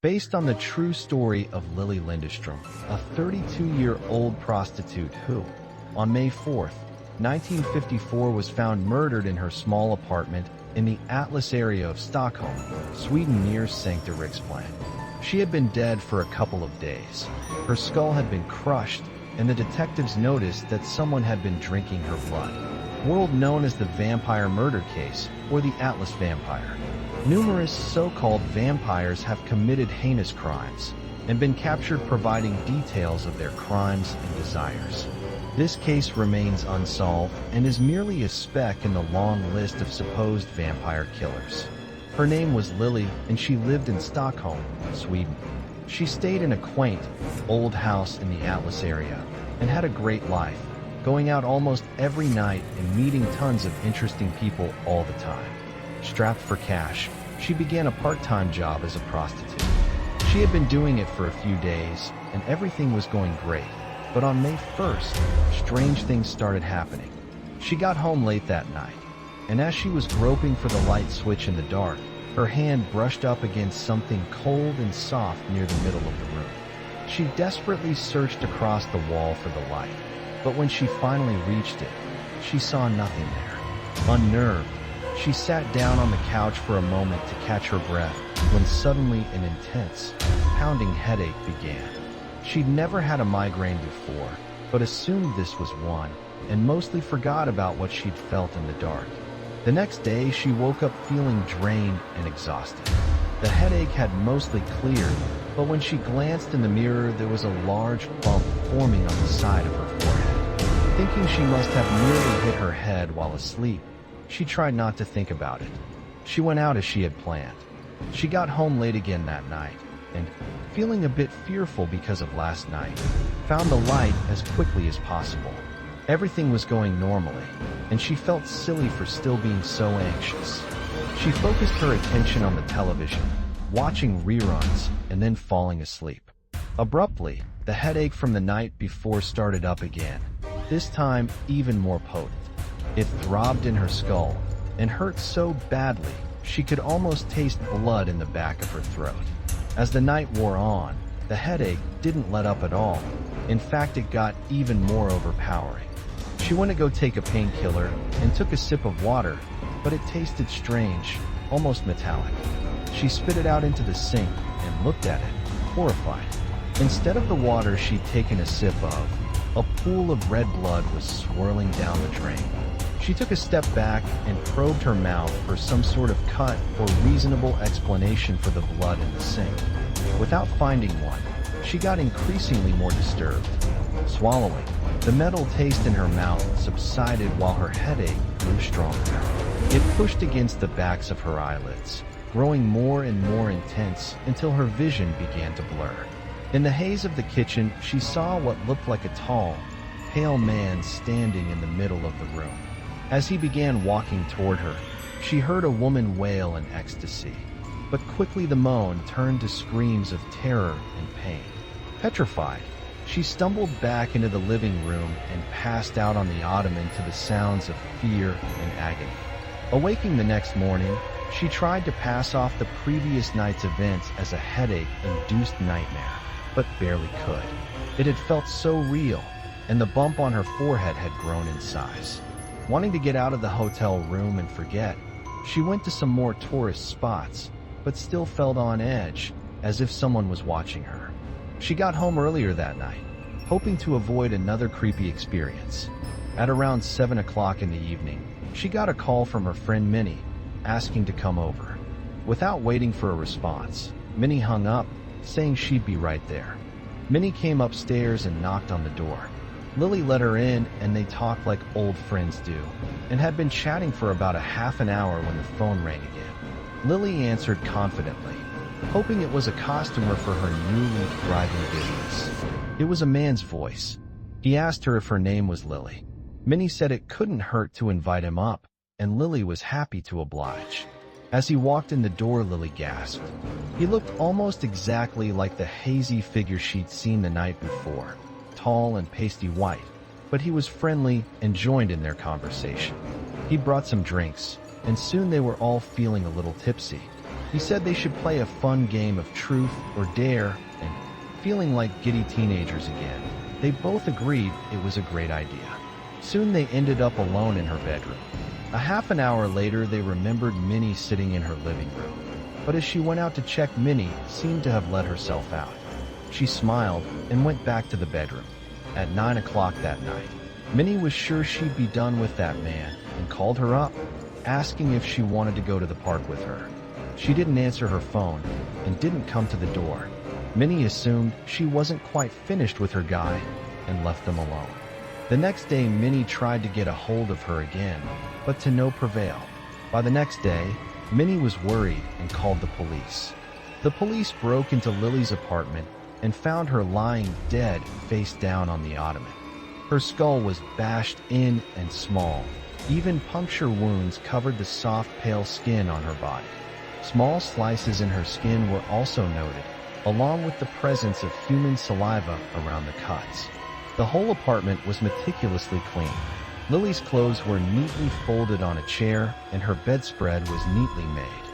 based on the true story of Lily Lindestrom, a 32-year-old prostitute who, on May 4th, 1954 was found murdered in her small apartment in the Atlas area of Stockholm, Sweden near Sankta Riksplan. She had been dead for a couple of days. Her skull had been crushed, and the detectives noticed that someone had been drinking her blood. World known as the vampire murder case, or the Atlas vampire. Numerous so-called vampires have committed heinous crimes and been captured providing details of their crimes and desires. This case remains unsolved and is merely a speck in the long list of supposed vampire killers. Her name was Lily, and she lived in Stockholm, Sweden. She stayed in a quaint, old house in the Atlas area and had a great life, going out almost every night and meeting tons of interesting people all the time. Strapped for cash, she began a part-time job as a prostitute. She had been doing it for a few days, and everything was going great. But on May 1st, strange things started happening. She got home late that night, and as she was groping for the light switch in the dark, her hand brushed up against something cold and soft near the middle of the room. She desperately searched across the wall for the light, but when she finally reached it, she saw nothing there. Unnerved, she sat down on the couch for a moment to catch her breath when suddenly an intense, pounding headache began. She'd never had a migraine before, but assumed this was one, and mostly forgot about what she'd felt in the dark. The next day, she woke up feeling drained and exhausted. The headache had mostly cleared, but when she glanced in the mirror, there was a large bump forming on the side of her forehead. Thinking she must have nearly hit her head while asleep, she tried not to think about it. She went out as she had planned. She got home late again that night, and, feeling a bit fearful because of last night, found the light as quickly as possible. Everything was going normally, and she felt silly for still being so anxious. She focused her attention on the television, watching reruns, and then falling asleep. Abruptly, the headache from the night before started up again, this time even more potent. It throbbed in her skull, and hurt so badly she could almost taste blood in the back of her throat. As the night wore on, the headache didn't let up at all. In fact, it got even more overpowering. She went to go take a painkiller and took a sip of water, but it tasted strange, almost metallic. She spit it out into the sink and looked at it, horrified. Instead of the water she'd taken a sip of, a pool of red blood was swirling down the drain. She took a step back and probed her mouth for some sort of cut or reasonable explanation for the blood in the sink. Without finding one, she got increasingly more disturbed. Swallowing, the metal taste in her mouth subsided while her headache grew stronger. It pushed against the backs of her eyelids, growing more and more intense until her vision began to blur. In the haze of the kitchen, she saw what looked like a tall, pale man standing in the middle of the room. As he began walking toward her, she heard a woman wail in ecstasy, but quickly the moan turned to screams of terror and pain. Petrified, she stumbled back into the living room and passed out on the ottoman to the sounds of fear and agony. Awaking the next morning, she tried to pass off the previous night's events as a headache-induced nightmare, but barely could. It had felt so real, and the bump on her forehead had grown in size. Wanting to get out of the hotel room and forget, she went to some more tourist spots, but still felt on edge, as if someone was watching her. She got home earlier that night, hoping to avoid another creepy experience. At around 7 o'clock in the evening, she got a call from her friend Minnie, asking to come over. Without waiting for a response, Minnie hung up, saying she'd be right there. Minnie came upstairs and knocked on the door. Lily let her in, and they talked like old friends do, and had been chatting for about a half an hour when the phone rang again. Lily answered confidently, hoping it was a customer for her newly thriving business. It was a man's voice. He asked her if her name was Lily. Minnie said it couldn't hurt to invite him up, and Lily was happy to oblige. As he walked in the door, Lily gasped. He looked almost exactly like the hazy figure she'd seen the night before. Tall and pasty white, but he was friendly and joined in their conversation. He brought some drinks, and soon they were all feeling a little tipsy. He said they should play a fun game of truth or dare, and feeling like giddy teenagers again, they both agreed it was a great idea. Soon they ended up alone in her bedroom. A half an hour later, they remembered Minnie sitting in her living room. But as she went out to check, Minnie seemed to have let herself out. She smiled and went back to the bedroom. At 9 o'clock that night, Minnie was sure she'd be done with that man and called her up, asking if she wanted to go to the park with her. She didn't answer her phone and didn't come to the door. Minnie assumed she wasn't quite finished with her guy and left them alone. The next day, Minnie tried to get a hold of her again, but to no avail. By the next day, Minnie was worried and called the police. The police broke into Lily's apartment and found her lying dead face down on the ottoman. Her skull was bashed in and small. Even puncture wounds covered the soft, pale skin on her body. Small slices in her skin were also noted, along with the presence of human saliva around the cuts. The whole apartment was meticulously clean. Lily's clothes were neatly folded on a chair, and her bedspread was neatly made.